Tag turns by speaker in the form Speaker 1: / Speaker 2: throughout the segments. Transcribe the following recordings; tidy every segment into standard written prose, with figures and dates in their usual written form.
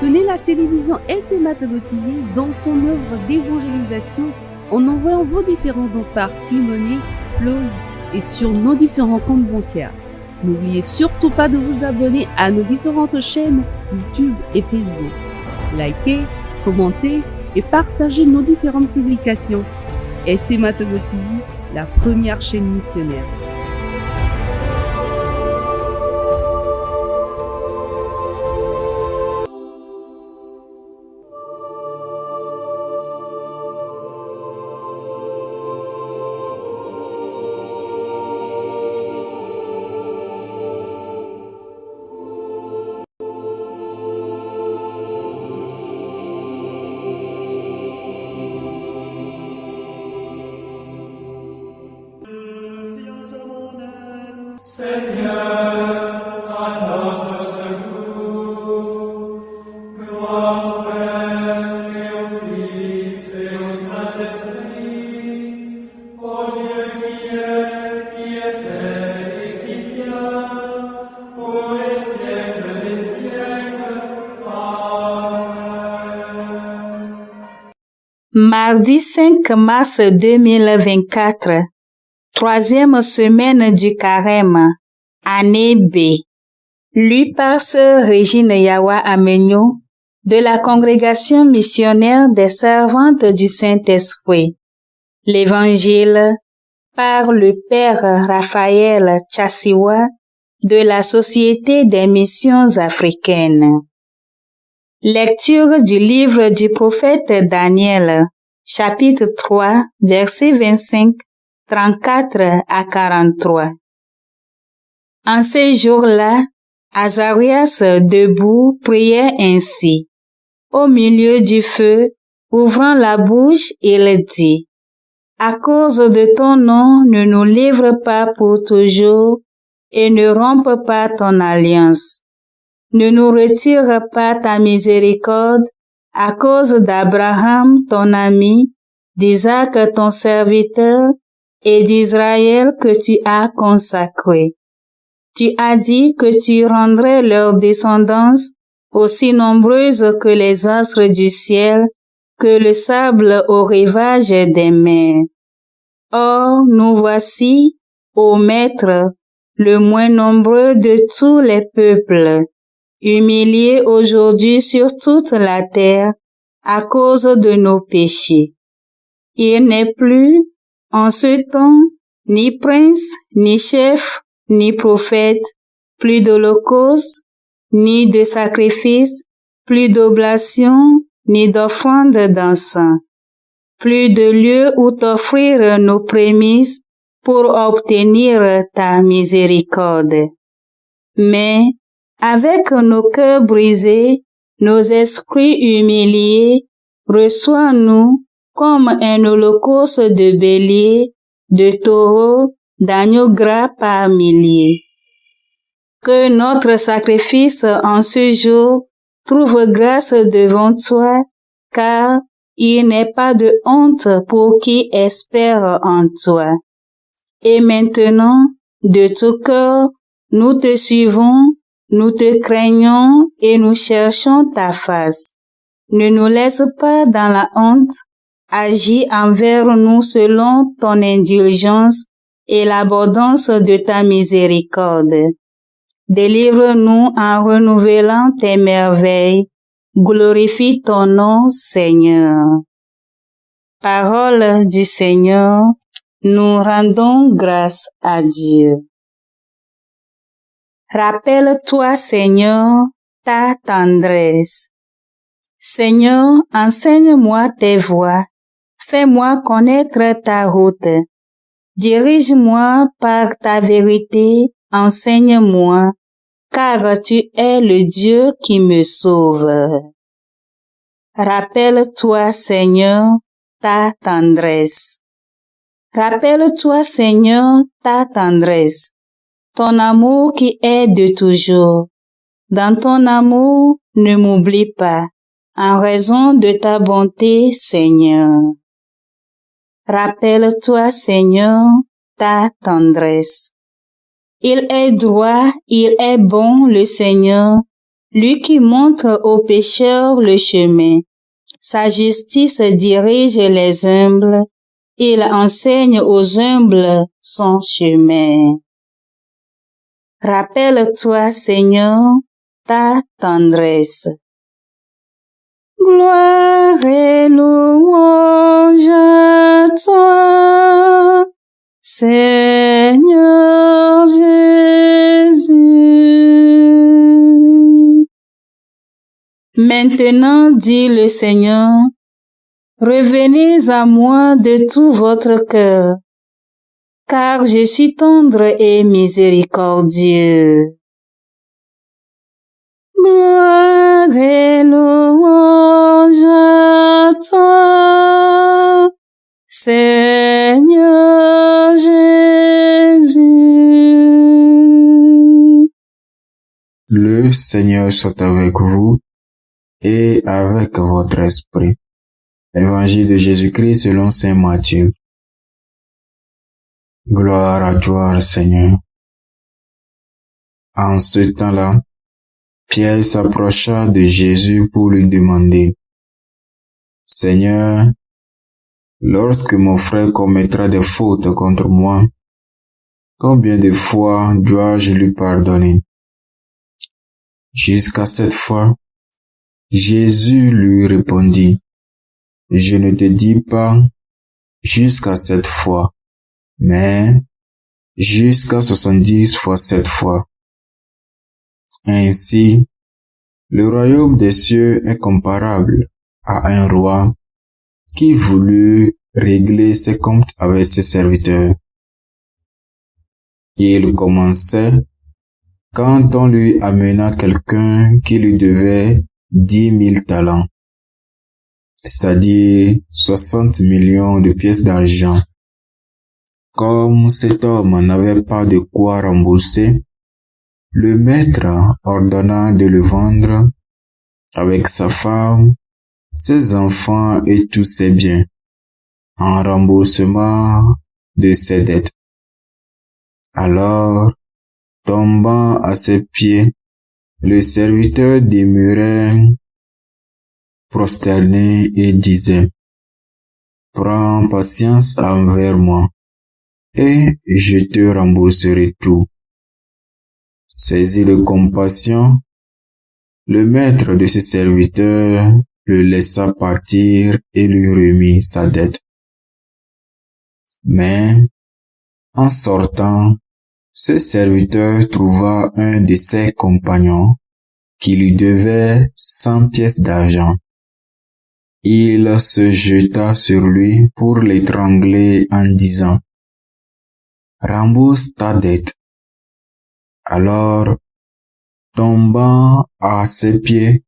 Speaker 1: Soutenez la télévision SMA TV dans son œuvre d'évangélisation en envoyant vos différents dons par T-Money, Flows et sur nos différents comptes bancaires. N'oubliez surtout pas de vous abonner à nos différentes chaînes YouTube et Facebook. Likez, commentez et partagez nos différentes publications. SMA TV, la première chaîne missionnaire.
Speaker 2: Seigneur, à notre secours, gloire au Père et au Fils et au Saint-Esprit, au Dieu qui était et qui vient, pour les siècles des siècles. Amen.
Speaker 3: Mardi 5 mars 2024, troisième semaine du carême, année B. Lu par Sœur Régine Yawa Amenyo de la Congrégation missionnaire des Servantes du Saint-Esprit. L'Évangile par le Père Raphaël Chassiwa de la Société des missions africaines. Lecture du livre du prophète Daniel, chapitre 3, versets 25, 34 à 43. En ces jours-là, Azarias debout priait ainsi. Au milieu du feu, ouvrant la bouche, il dit: à cause de ton nom, ne nous livre pas pour toujours et ne rompe pas ton alliance. Ne nous retire pas ta miséricorde à cause d'Abraham, ton ami, d'Isaac, ton serviteur, et d'Israël que tu as consacré. Tu as dit que tu rendrais leur descendance aussi nombreuse que les astres du ciel, que le sable au rivage des mers. Or, nous voici, ô Maître, le moins nombreux de tous les peuples, humiliés aujourd'hui sur toute la terre à cause de nos péchés. Il n'est plus, en ce temps, ni prince, ni chef, ni prophète, plus d'holocauste, ni de sacrifice, plus d'oblation, ni d'offrande d'encens, plus de lieu où t'offrir nos prémices pour obtenir ta miséricorde. Mais, avec nos cœurs brisés, nos esprits humiliés, reçois-nous comme un holocauste de bélier, de taureau, d'agneau gras par milliers. Que notre sacrifice en ce jour trouve grâce devant toi, car il n'est pas de honte pour qui espère en toi. Et maintenant, de tout cœur, nous te suivons, nous te craignons et nous cherchons ta face. Ne nous laisse pas dans la honte. Agis envers nous selon ton indulgence et l'abondance de ta miséricorde. Délivre-nous en renouvelant tes merveilles. Glorifie ton nom, Seigneur. Parole du Seigneur, nous rendons grâce à Dieu. Rappelle-toi, Seigneur, ta tendresse. Seigneur, enseigne-moi tes voies. Fais-moi connaître ta route. Dirige-moi par ta vérité, enseigne-moi, car tu es le Dieu qui me sauve. Rappelle-toi, Seigneur, ta tendresse. Rappelle-toi, Seigneur, ta tendresse, ton amour qui est de toujours. Dans ton amour, ne m'oublie pas, en raison de ta bonté, Seigneur. Rappelle-toi, Seigneur, ta tendresse. Il est droit, il est bon, le Seigneur, lui qui montre aux pécheurs le chemin. Sa justice dirige les humbles, il enseigne aux humbles son chemin. Rappelle-toi, Seigneur, ta tendresse. Gloire et louange à toi, Seigneur Jésus. Maintenant, dit le Seigneur, revenez à moi de tout votre cœur, car je suis tendre et miséricordieux. Gloire et louange à toi, Seigneur Jésus.
Speaker 4: Le Seigneur soit avec vous et avec votre esprit. Évangile de Jésus-Christ selon saint Matthieu. Gloire à toi, Seigneur. En ce temps-là, Pierre s'approcha de Jésus pour lui demander: Seigneur, lorsque mon frère commettra des fautes contre moi, combien de fois dois-je lui pardonner? Jusqu'à 7 fois? Jésus lui répondit: Je ne te dis pas jusqu'à 7 fois, mais jusqu'à 70 fois 7 fois. Ainsi, le royaume des cieux est comparable à un roi qui voulut régler ses comptes avec ses serviteurs. Il commençait quand on lui amena quelqu'un qui lui devait 10 000 talents, c'est-à-dire 60 millions de pièces d'argent. Comme cet homme n'avait pas de quoi rembourser, le maître ordonna de le vendre avec sa femme, ses enfants et tous ses biens, en remboursement de ses dettes. Alors, tombant à ses pieds, le serviteur demeurait prosterné et disait: Prends patience envers moi, et je te rembourserai tout. Saisi de compassion, le maître de ce serviteur le laissa partir et lui remit sa dette. Mais, en sortant, ce serviteur trouva un de ses compagnons qui lui devait 100 pièces d'argent. Il se jeta sur lui pour l'étrangler en disant: Rembourse ta dette. Alors, tombant à ses pieds,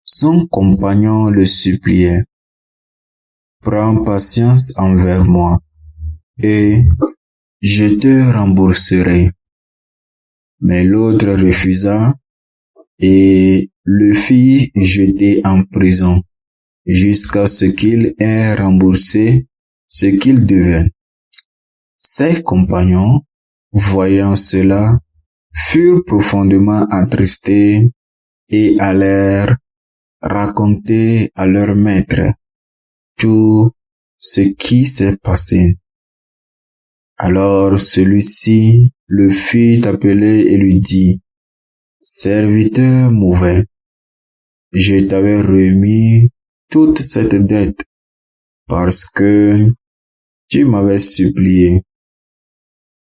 Speaker 4: son compagnon le suppliait: Prends patience envers moi, et je te rembourserai. Mais l'autre refusa et le fit jeter en prison jusqu'à ce qu'il ait remboursé ce qu'il devait. Ses compagnons, voyant cela, furent profondément attristés et allèrent raconter à leur maître tout ce qui s'est passé. Alors celui-ci le fit appeler et lui dit: Serviteur mauvais, je t'avais remis toute cette dette parce que tu m'avais supplié.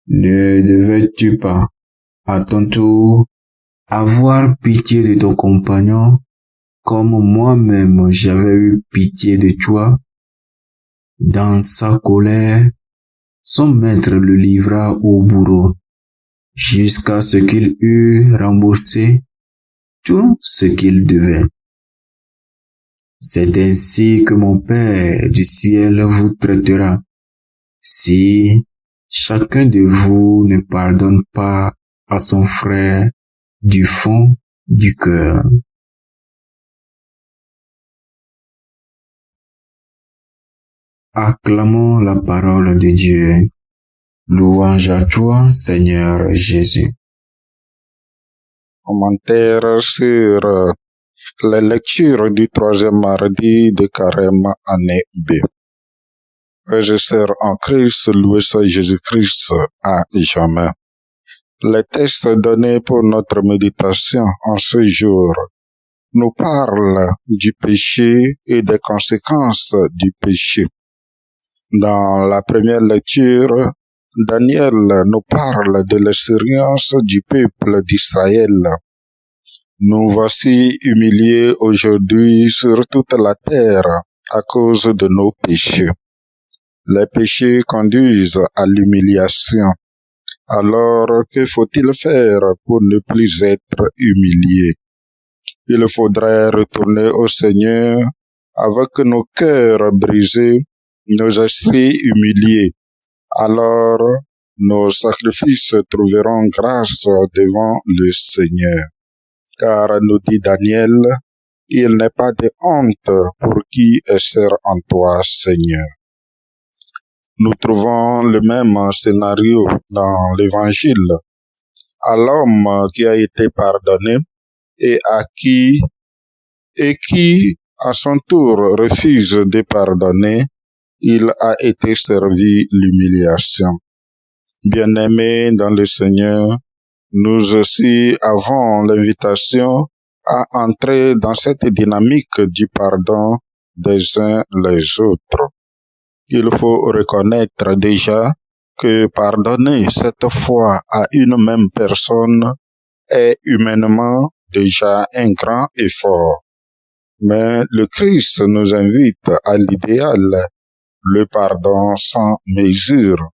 Speaker 4: Ne devais-tu pas, à ton tour, avoir pitié de ton compagnon comme moi-même j'avais eu pitié de toi? Dans sa colère, son maître le livra au bourreau jusqu'à ce qu'il eût remboursé tout ce qu'il devait. C'est ainsi que mon Père du ciel vous traitera si chacun de vous ne pardonne pas à son frère du fond du cœur. Acclamons la parole de Dieu. Louange à toi, Seigneur Jésus.
Speaker 5: commentaire sur les lectures du 3e mardi de Carême année B. Frères et sœurs en Christ, loué soit Jésus-Christ à jamais. Les textes donnés pour notre méditation en ce jour nous parlent du péché et des conséquences du péché. Dans la première lecture, Daniel nous parle de l'expérience du peuple d'Israël. Nous voici humiliés aujourd'hui sur toute la terre à cause de nos péchés. Les péchés conduisent à l'humiliation. Alors, que faut-il faire pour ne plus être humilié? Il faudrait retourner au Seigneur avec nos cœurs brisés, nos esprits humiliés. Alors, nos sacrifices trouveront grâce devant le Seigneur. Car, nous dit Daniel, il n'est pas de honte pour qui sert en toi, Seigneur. Nous trouvons le même scénario dans l'Évangile. À l'homme qui a été pardonné et qui, à son tour, refuse de pardonner, il a été servi l'humiliation. Bien-aimés dans le Seigneur, nous aussi avons l'invitation à entrer dans cette dynamique du pardon des uns les autres. Il faut reconnaître déjà que pardonner cette fois à une même personne est humainement déjà un grand effort. Mais le Christ nous invite à l'idéal, le pardon sans mesure.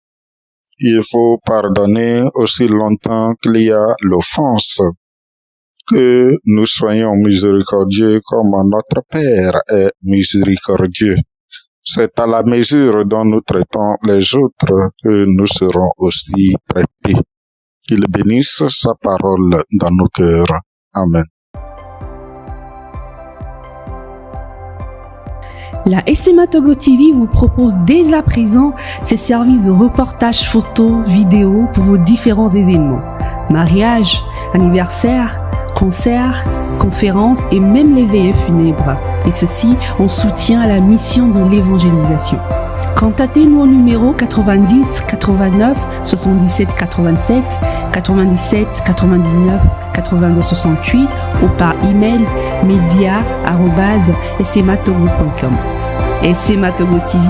Speaker 5: Il faut pardonner aussi longtemps qu'il y a l'offense, que nous soyons miséricordieux comme notre Père est miséricordieux. C'est à la mesure dont nous traitons les autres que nous serons aussi traités. Qu'il bénisse sa parole dans nos cœurs. Amen.
Speaker 1: La SMA Togo TV vous propose dès à présent ses services de reportage photo, vidéo pour vos différents événements. Mariage, anniversaire, concerts, conférences et même les veillées funèbres. Et ceci en soutien à la mission de l'évangélisation. Contactez-nous au numéro 90 89 77 87 97 99 82 68 ou par email media@smatogo.com. SMA Togo TV,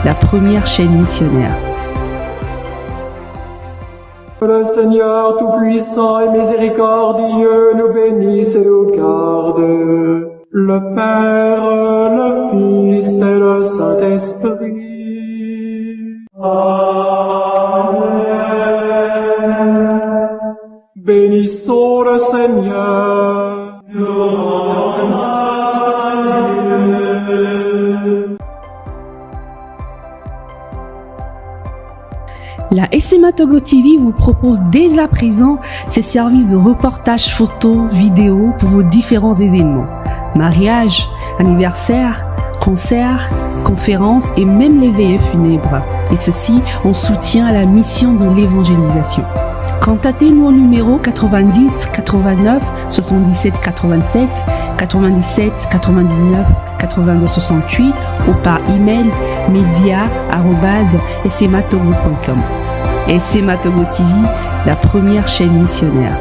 Speaker 1: la première chaîne missionnaire.
Speaker 2: Le Seigneur Tout-Puissant et Miséricordieux nous bénisse et nous garde. Le Père, le Fils et le Saint-Esprit. Amen. Bénissons le Seigneur. Nous rendons grâce à Dieu.
Speaker 1: La SMA Togo TV vous propose dès à présent ses services de reportage photo, vidéo pour vos différents événements. Mariage, anniversaire, concerts, conférences et même les veillées funèbres. Et ceci en soutien à la mission de l'évangélisation. Contactez-nous au numéro 90 89 77 87 97 99 82 68 ou par email media@smatogo.com. SMA Togo TV, la première chaîne missionnaire.